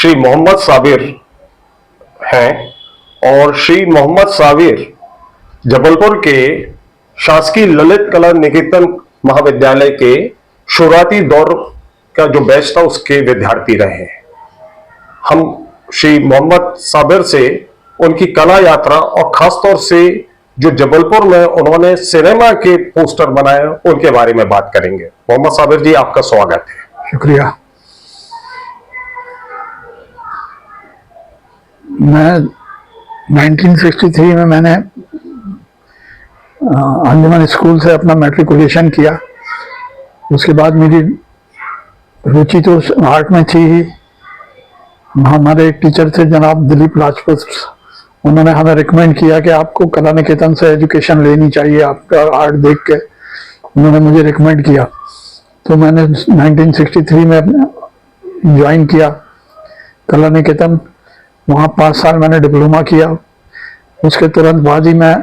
श्री मोहम्मद साबिर हैं और श्री मोहम्मद साबिर जबलपुर के शासकीय ललित कला निकेतन महाविद्यालय के शुरुआती दौर का जो बैच था उसके विद्यार्थी रहे हैं। हम श्री मोहम्मद साबिर से उनकी कला यात्रा और खासतौर से जो जबलपुर में उन्होंने सिनेमा के पोस्टर बनाए उनके बारे में बात करेंगे। मोहम्मद साबिर जी, आपका स्वागत है। शुक्रिया। मैं 1963 में मैंने अंजुमन स्कूल से अपना मैट्रिकुलेशन किया। उसके बाद मेरी रुचि तो आर्ट में थी ही। हमारे एक टीचर थे जनाब दिलीप राजपूत, उन्होंने हमें रिकमेंड किया कि आपको कला निकेतन से एजुकेशन लेनी चाहिए, आपका आर्ट देख के उन्होंने मुझे रिकमेंड किया। तो मैंने 1963 में ज्वाइन किया कला निकेतन। वहाँ 5 साल मैंने डिप्लोमा किया। उसके तुरंत बाद ही मैं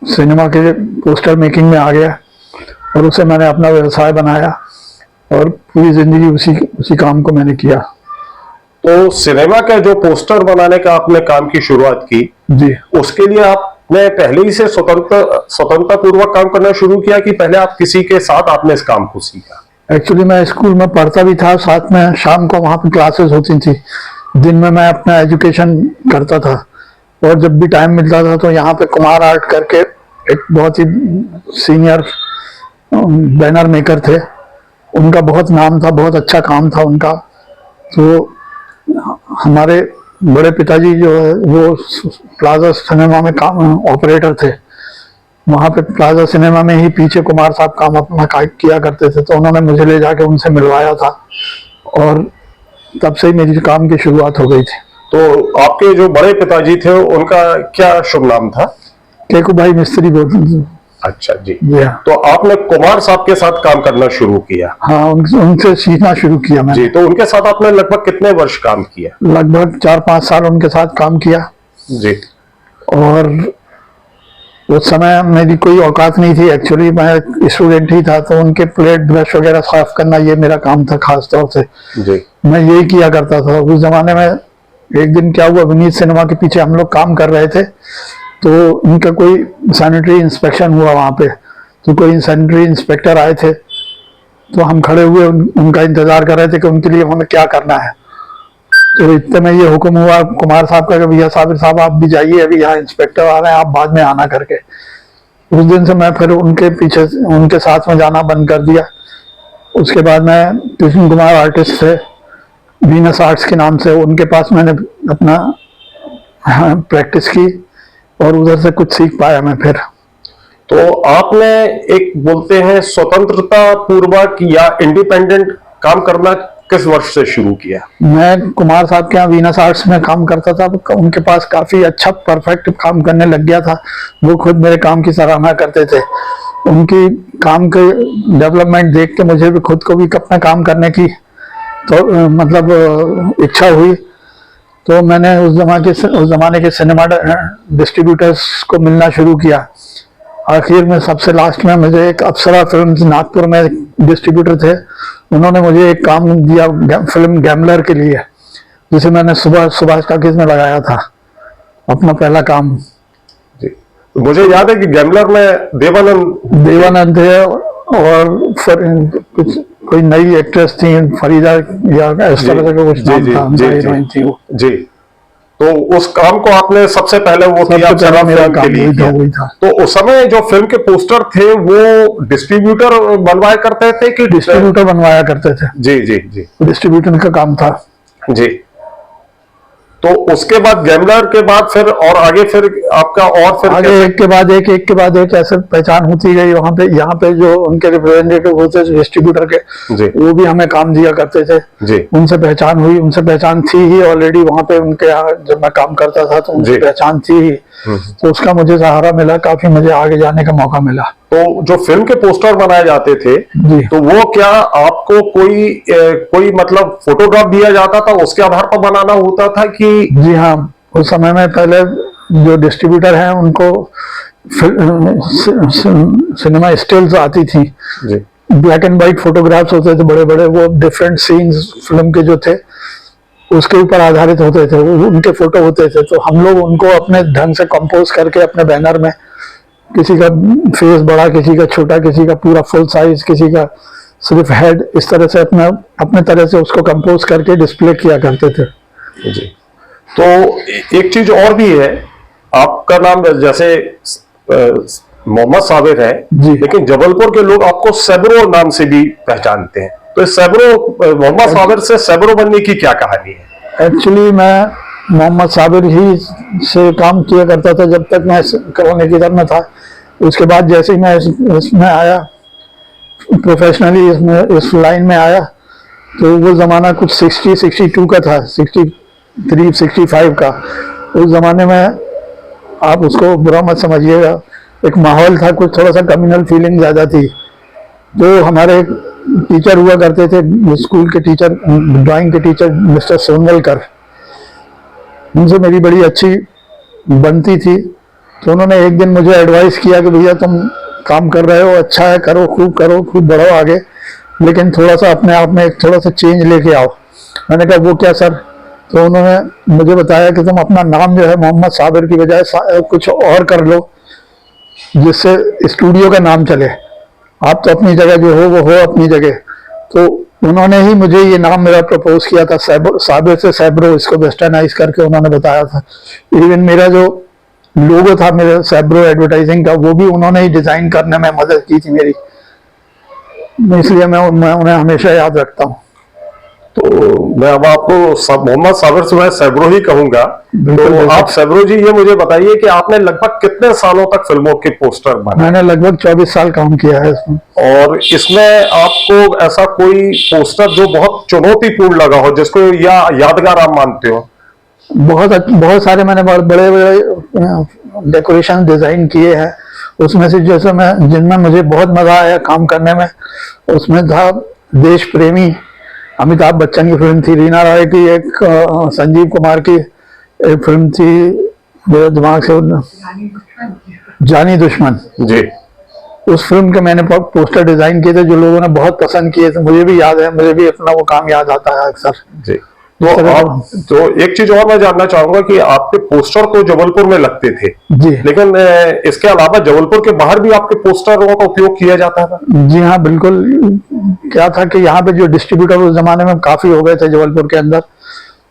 सिनेमा के पोस्टर मेकिंग में आ गया और उसे मैंने अपना व्यवसाय बनाया और पूरी जिंदगी उसी काम को मैंने किया। तो सिनेमा का जो पोस्टर बनाने का आपने काम की शुरुआत की जी, उसके लिए आपने पहले ही से स्वतंत्रता पूर्वक काम करना शुरू किया कि पहले आप किसी के साथ आपने इस काम को सीखा? एक्चुअली मैं स्कूल में पढ़ता भी था, साथ में शाम को वहाँ पे क्लासेस होती थी। दिन में मैं अपना एजुकेशन करता था और जब भी टाइम मिलता था तो यहाँ पे कुमार आर्ट करके एक बहुत ही सीनियर बैनर मेकर थे, उनका बहुत नाम था, बहुत अच्छा काम था उनका। तो हमारे बड़े पिताजी जो है वो प्लाजा सिनेमा में काम ऑपरेटर थे। वहाँ पे प्लाजा सिनेमा में ही पीछे कुमार साहब काम अपना किया करते थे, तो उन्होंने मुझे ले जाके उनसे मिलवाया था और तब से ही मेरी काम की शुरुआत हो गई थी। तो आपके जो बड़े पिताजी थे उनका क्या शुभ नाम था? केकू भाई मिस्त्री बोलते थे। अच्छा जी। हाँ। तो आपने कुमार साहब के साथ काम करना शुरू किया? हाँ, उनसे सीखना शुरू किया मैंने। जी। तो उनके साथ आपने लगभग कितने वर्ष काम किया? लगभग 4-5 साल उनके साथ काम किया। जी। और उस समय मेरी कोई औकात नहीं थी, एक्चुअली मैं स्टूडेंट ही था, तो उनके प्लेट ब्रश वगैरह साफ करना ये मेरा काम था खास तौर से। जी। मैं यही किया करता था। उस जमाने में एक दिन क्या हुआ, विनीत सिनेमा के पीछे हम लोग काम कर रहे थे, तो उनका कोई सैनिटरी इंस्पेक्शन हुआ वहाँ पे। तो कोई सैनिटरी इंस्पेक्टर आए थे, तो हम खड़े हुए उनका इंतजार कर रहे थे कि उनके लिए हमें क्या करना है। तो इतने में ये हुक्म हुआ कुमार साहब का कि भैया साबिर साहब आप भी जाइए, अभी यहाँ इंस्पेक्टर आ रहे हैं, आप बाद में आना करके। उस दिन से मैं फिर उनके पीछे उनके साथ में जाना बंद कर दिया। उसके बाद मैं कृष्ण कुमार आर्टिस्ट थे, वीनस आर्ट्स के नाम से, उनके पास मैंने अपना प्रैक्टिस की और उधर से कुछ सीख पाया मैं फिर। तो आपने एक बोलते हैं स्वतंत्रता पूर्वक या इंडिपेंडेंट काम करना किस वर्ष से शुरू किया? मैं कुमार साहब के यहाँ वीनस आर्ट्स में काम करता था, उनके पास काफी अच्छा परफेक्ट काम करने लग गया था। वो खुद मेरे काम की सराहना करते थे। उनकी काम के डेवलपमेंट देख के मुझे भी खुद को भी अपना काम करने की तो मतलब इच्छा हुई। तो मैंने उस जमाने के सिनेमा डिस्ट्रीब्यूटर्स को मिलना शुरू किया। आखिर में सबसे लास्ट में मुझे एक अप्सरा फिल्म्स नागपुर में डिस्ट्रीब्यूटर थे, उन्होंने मुझे एक काम दिया फिल्म गैम्बलर के लिए, जिसे मैंने सुभाष टॉकीज में लगाया था अपना पहला काम। जी। मुझे याद है कि गैम्बलर में देवानंद थे और कुछ कोई नई एक्ट्रेस थी, फरीदा या इस तरह का कुछ नाम था, हीरोइन थी वो। जी। तो उस काम को आपने सबसे पहले वो किया, मेरा काम वही था। तो उस समय जो फिल्म के पोस्टर थे वो डिस्ट्रीब्यूटर बनवाया करते थे कि डिस्ट्रीब्यूटर बनवाया करते थे? जी जी जी, डिस्ट्रीब्यूटर का काम था जी। तो उसके बाद गैम्बलर के बाद फिर और आगे फिर आपका और फिर आगे एक के बाद एक ऐसे पहचान होती गई। वहाँ पे यहाँ पे जो उनके रिप्रेजेंटेटिव होते थे डिस्ट्रीब्यूटर के, वो भी हमें काम दिया करते थे। जी। उनसे पहचान हुई, उनसे पहचान थी ही ऑलरेडी वहाँ पे उनके यहाँ जब मैं काम करता था, तो उनसे पहचान थी ही। तो उसका मुझे सहारा मिला, काफी मुझे आगे जाने का मौका मिला। तो जो फिल्म के पोस्टर बनाए जाते थे तो वो क्या आपको कोई मतलब फोटोग्राफ दिया जाता था, उसके आधार पर बनाना होता था कि? जी हाँ, उस समय में पहले जो डिस्ट्रीब्यूटर हैं उनको सिनेमा स्टिल्स आती थी, ब्लैक एंड व्हाइट फोटोग्राफ्स होते थे बड़े बड़े, वो डिफरेंट सीन्स फिल्म के जो थे उसके ऊपर आधारित होते थे, उनके फोटो होते थे। तो हम लोग उनको अपने ढंग से कंपोज करके अपने बैनर में, किसी का फेस बड़ा, किसी का छोटा, किसी का पूरा फुल साइज, किसी का सिर्फ हेड, इस तरह से अपने अपने तरह से उसको कंपोज करके डिस्प्ले किया करते थे। जी। तो एक चीज और भी है, आपका नाम जैसे मोहम्मद साबिर है जी। लेकिन जबलपुर के लोग आपको सैबरो नाम से भी पहचानते हैं। तो सैबरो, मोहम्मद साबिर से सैबरो बनने की क्या कहानी है? एक्चुअली मैं मोहम्मद साबिर ही से काम किया करता था जब तक मैं कॉलोनी के में था। उसके बाद जैसे ही मैं इसमें आया, प्रोफेशनली इसमें इस लाइन में आया, तो वो ज़माना कुछ 62 का था, 63 65 का। उस ज़माने में आप उसको बुरा मत समझिएगा, एक माहौल था, कुछ थोड़ा सा कम्युनल फीलिंग ज़्यादा थी। जो हमारे टीचर हुआ करते थे, स्कूल के टीचर, ड्राइंग के टीचर मिस्टर सोनवलकर, उनसे मेरी बड़ी अच्छी बनती थी। तो उन्होंने एक दिन मुझे एडवाइस किया कि भैया तुम काम कर रहे हो, अच्छा है, करो, खूब बढ़ो आगे, लेकिन थोड़ा सा अपने आप में एक थोड़ा सा चेंज लेके आओ। मैंने कहा वो क्या सर? तो उन्होंने मुझे बताया कि तुम अपना नाम जो है मोहम्मद साबिर की बजाय कुछ और कर लो, जिससे स्टूडियो का नाम चले। आप तो अपनी जगह जो हो वो हो अपनी जगह। तो उन्होंने ही मुझे ये नाम मेरा प्रपोज किया था, साबिर से सैब्रो, इसको वेस्टर्नाइज करके उन्होंने बताया था। इवन मेरा जो लोगो था मेरे सैब्रो एडवर्टाइजिंग का, वो भी उन्होंने ही डिजाइन करने में मदद की थी मेरी, इसलिए मैं उन्हें हमेशा याद रखता हूँ। तो मैं अब आपको मोहम्मद साबिर से मैं सैब्रो ही कहूंगा। तो आप सैब्रो जी ये मुझे बताइए कि आपने लगभग कितने सालों तक फिल्मों के पोस्टर बनाए? मैंने लगभग 24 साल काम किया है इसमें। और इसमें आपको ऐसा कोई पोस्टर जो बहुत चुनौतीपूर्ण लगा हो, जिसको या यादगार आप मानते हो? बहुत सारे मैंने बड़े बड़े डेकोरेशन डिजाइन किए हैं। उसमें से जैसे मैं जिनमें मुझे बहुत मजा आया काम करने में, उसमें था देश प्रेमी, अमिताभ बच्चन की फिल्म थी, रीना रॉय की एक, संजीव कुमार की एक फिल्म थी, मेरे दिमाग से जानी दुश्मन जी। उस फिल्म के मैंने पोस्टर डिजाइन किए थे, जो लोगों ने बहुत पसंद किए थे। मुझे भी याद है, मुझे भी अपना वो काम याद आता है अक्सर। जी। तो एक चीज और मैं जानना चाहूंगा कि आपके पोस्टर तो जबलपुर में लगते थे जी, लेकिन इसके अलावा जबलपुर के बाहर भी आपके पोस्टरों का उपयोग किया जाता था? जी हाँ, बिल्कुल। क्या था कि यहाँ पे जो डिस्ट्रीब्यूटर उस जमाने में काफी हो गए थे जबलपुर के अंदर,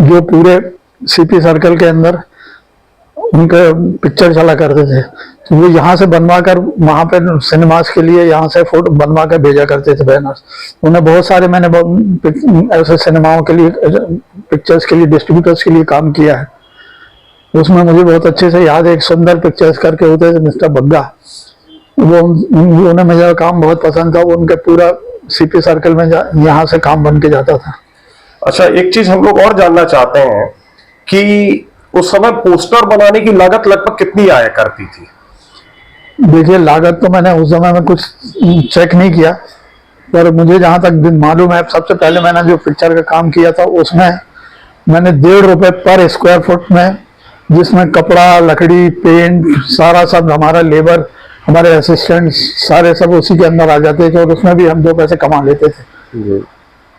जो पूरे सीपी सर्कल के अंदर उनके पिक्चर चला करते थे, तो वो यहाँ से बनवा कर वहाँ पे सिनेमास के लिए यहाँ से फोटो बनवा कर भेजा करते थे बैनर्स। उन्हें बहुत सारे मैंने ऐसे सिनेमाओं के लिए, पिक्चर्स के लिए, डिस्ट्रीब्यूटर्स के लिए काम किया है। उसमें मुझे बहुत अच्छे से याद है, एक सुंदर पिक्चर्स करके होते थे मिस्टर बग्गा, वो उन्हें मेरा काम बहुत पसंद था। वो उनके पूरा सीपी सर्कल में यहाँ से काम बन के जाता था। अच्छा, एक चीज हम लोग और जानना चाहते हैं कि उस समय पोस्टर बनाने की लागत लगभग कितनी आया करती थी? देखिए, लागत तो मैंने उस समय में कुछ चेक नहीं किया, पर मुझे जहां तक मालूम है, सबसे पहले मैंने जो पिक्चर का काम किया था उसमें मैंने ₹1.5 पर स्क्वायर फुट में, जिसमें कपड़ा, लकड़ी, पेंट, सारा सब हमारा लेबर, हमारे असिस्टेंट सारे सब उसी के अंदर आ जाते थे, और उसमें भी हम 2 पैसे कमा लेते थे। जी।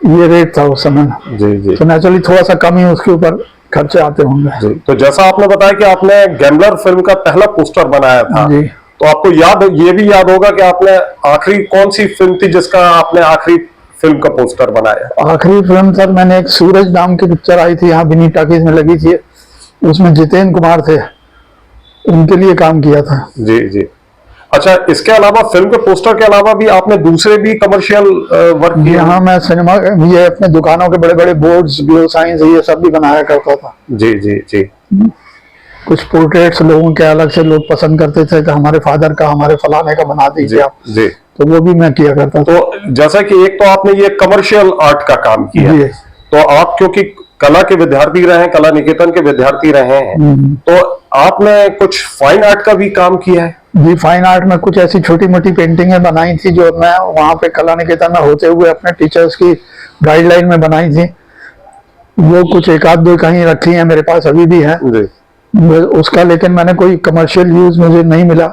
ये रेट था उस समय। जी जी। तो नेचुरली थोड़ा सा कम ही उसके ऊपर खर्चे आते होंगे। जी। तो जैसा आपने बताया कि आपने गैम्बलर फिल्म का पहला पोस्टर बनाया था, जी। तो आपको ये भी याद होगा कि आपने आखिरी कौन सी फिल्म थी जिसका आपने आखिरी फिल्म का पोस्टर बनाया? आखिरी फिल्म सर, मैंने एक सूरज नाम की पिक्चर आई थी, यहाँ बिनी टाकीज में लगी थी, उसमें जितेंद्र कुमार थे, उनके लिए काम किया था। जी जी। अच्छा, इसके अलावा फिल्म के पोस्टर के अलावा भी आपने दूसरे भी कमर्शियल वर्क किए? हाँ, मैं सिनेमा, ये अपने दुकानों के बड़े बड़े बोर्ड्स, ग्लो साइंस, ये सब भी बनाया करता था। जी जी जी। कुछ पोर्ट्रेट्स लोगों के अलग से लोग पसंद करते थे कि हमारे फादर का, हमारे फलाने का बना दीजिए आप, जी। तो वो भी मैं किया करता था। तो जैसा कि एक तो आपने ये कमर्शियल आर्ट का काम किया, जी। तो आप क्योंकि कला के विद्यार्थी रहे हैं, कला निकेतन के विद्यार्थी रहे हैं, तो आपने कुछ फाइन आर्ट का भी काम किया है? जी, फाइन आर्ट में कुछ ऐसी छोटी मोटी पेंटिंगें बनाई थी, जो मैं वहाँ पे कला निकेतन में होते हुए अपने टीचर्स की गाइडलाइन में बनाई थी। वो कुछ एक आध दो कहीं रखी हैं, मेरे पास अभी भी है उसका, लेकिन मैंने कोई कमर्शियल यूज मुझे नहीं मिला,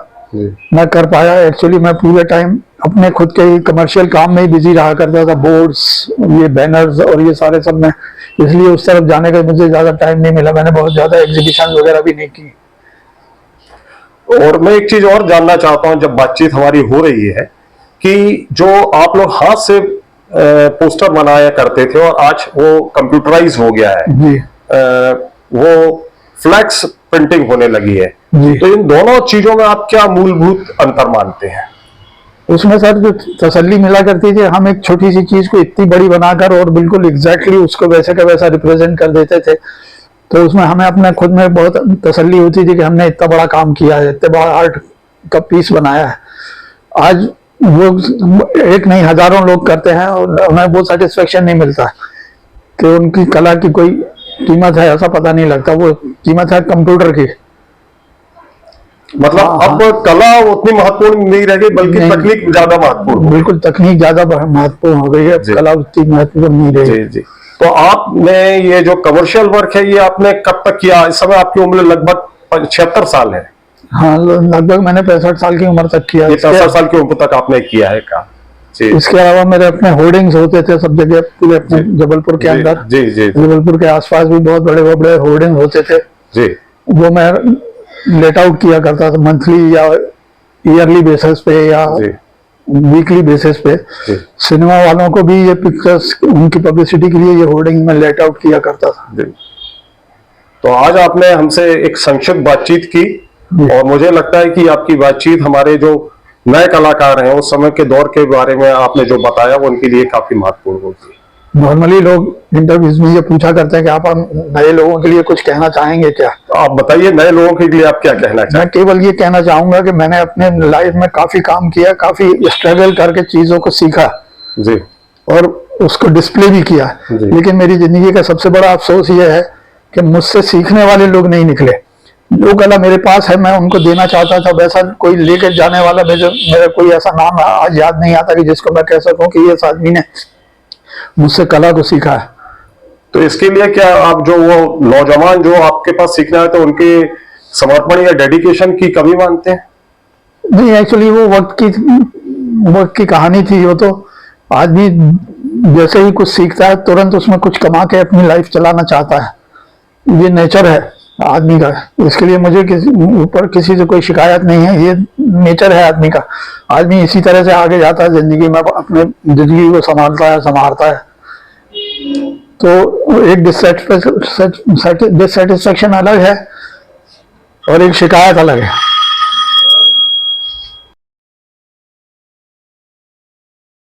मैं कर पाया। एक्चुअली मैं पूरे टाइम अपने खुद के कमर्शियल काम में ही बिजी रहा करता था, बोर्ड्स, ये बैनर्स और ये सारे सब में, इसलिए उस तरफ जाने का मुझे ज्यादा टाइम नहीं मिला। मैंने बहुत ज्यादा एग्जीबिशन वगैरह भी नहीं की। और मैं एक चीज और जानना चाहता हूं, जब बातचीत हमारी हो रही है कि जो आप लोग हाथ से पोस्टर बनाया करते थे और आज वो कंप्यूटराइज हो गया है, जी वो फ्लैक्स प्रिंटिंग होने लगी है, जी। तो इन दोनों चीजों में आप क्या मूलभूत अंतर मानते हैं? उसमें सर जो तसल्ली मिला करती थी, हम एक छोटी सी चीज को इतनी बड़ी बनाकर और बिल्कुल एग्जैक्टली उसको वैसे का वैसा रिप्रेजेंट कर देते थे, तो उसमें हमें अपने खुद में बहुत तसल्ली होती थी कि हमने इतना बड़ा काम किया है, इतने बड़ा आर्ट का पीस बनाया है। आज वो एक नहीं हजारों लोग करते हैं और हमें वो सेटिस्फेक्शन नहीं मिलता कि उनकी कला की कोई कीमत है, ऐसा पता नहीं लगता। वो कीमत है कंप्यूटर की। मतलब हाँ, अब कला उतनी महत्वपूर्ण नहीं रह गई, बल्कि नहीं। तकनीक ज्यादा महत्वपूर्ण। बिल्कुल, तकनीक ज्यादा महत्वपूर्ण हो गई है, जी। कला उतनी महत्वपूर्ण नहीं रही। जी जी। तो आपने ये जो कमर्शियल वर्क है, ये आपने कब तक किया? इस समय आपकी उम्र लगभग 76 साल है। हाँ, लगभग मैंने 65 साल की उम्र तक किया। ये 65 साल की उम्र तक आपने किया है काम। जी इसके अलावा मेरे अपने होर्डिंग्स होते थे सब जगह, पूरे अपने जबलपुर के अंदर, जी जी जी जबलपुर के आसपास भी बहुत बड़े बड़े होर्डिंग होते थे। जी। वो मैं लेट आउट किया करता था मंथली या ईयरली बेसिस पे या जी वीकली बेसिस पे। जी सिनेमा वालों को भी ये पिक्चर्स, उनकी पब्लिसिटी के लिए ये होर्डिंग में लेट आउट किया करता था। जी। तो आज आपने हमसे एक संक्षिप्त बातचीत की और मुझे लगता है कि आपकी बातचीत हमारे जो नए कलाकार हैं उस समय के दौर के बारे में आपने जो बताया वो उनके लिए काफी महत्वपूर्ण होगी। नॉर्मली लोग इंटरव्यूज में ये पूछा करते हैं कि आप नए लोगों के लिए कुछ कहना चाहेंगे क्या? तो आप बताइए, नए लोगों के लिए आप क्या कहना चाहेंगे? मैं केवल ये कहना चाहूंगा कि मैंने अपने लाइफ में काफी काम किया, काफी स्ट्रगल करके चीजों को सीखा जी। और उसको डिस्प्ले भी किया, जी। लेकिन मेरी जिंदगी का सबसे बड़ा अफसोस ये है कि मुझसे सीखने वाले लोग नहीं निकले। जो कला मेरे पास है मैं उनको देना चाहता था, वैसा कोई लेकर जाने वाला मेरा कोई ऐसा नाम आज याद नहीं आता कि जिसको मैं कह सकूं कि ये आदमी ने मुझसे कला को सीखा है। तो इसके लिए क्या आप जो वो नौजवान जो आपके पास सीखना है, तो उनके समर्पण या डेडिकेशन की कमी मानते हैं? नहीं, एक्चुअली वो वक्त की कहानी थी। वो तो आदमी जैसे ही कुछ सीखता है तुरंत उसमें कुछ कमा के अपनी लाइफ चलाना चाहता है, ये नेचर है आदमी का। इसके लिए मुझे ऊपर किसी से कोई शिकायत नहीं है, ये नेचर है आदमी का। आदमी इसी तरह से आगे जाता है जिंदगी में, अपने जिंदगी को संभालता है। तो एक डिससेटिस्फेक्शन अलग है और एक शिकायत अलग है।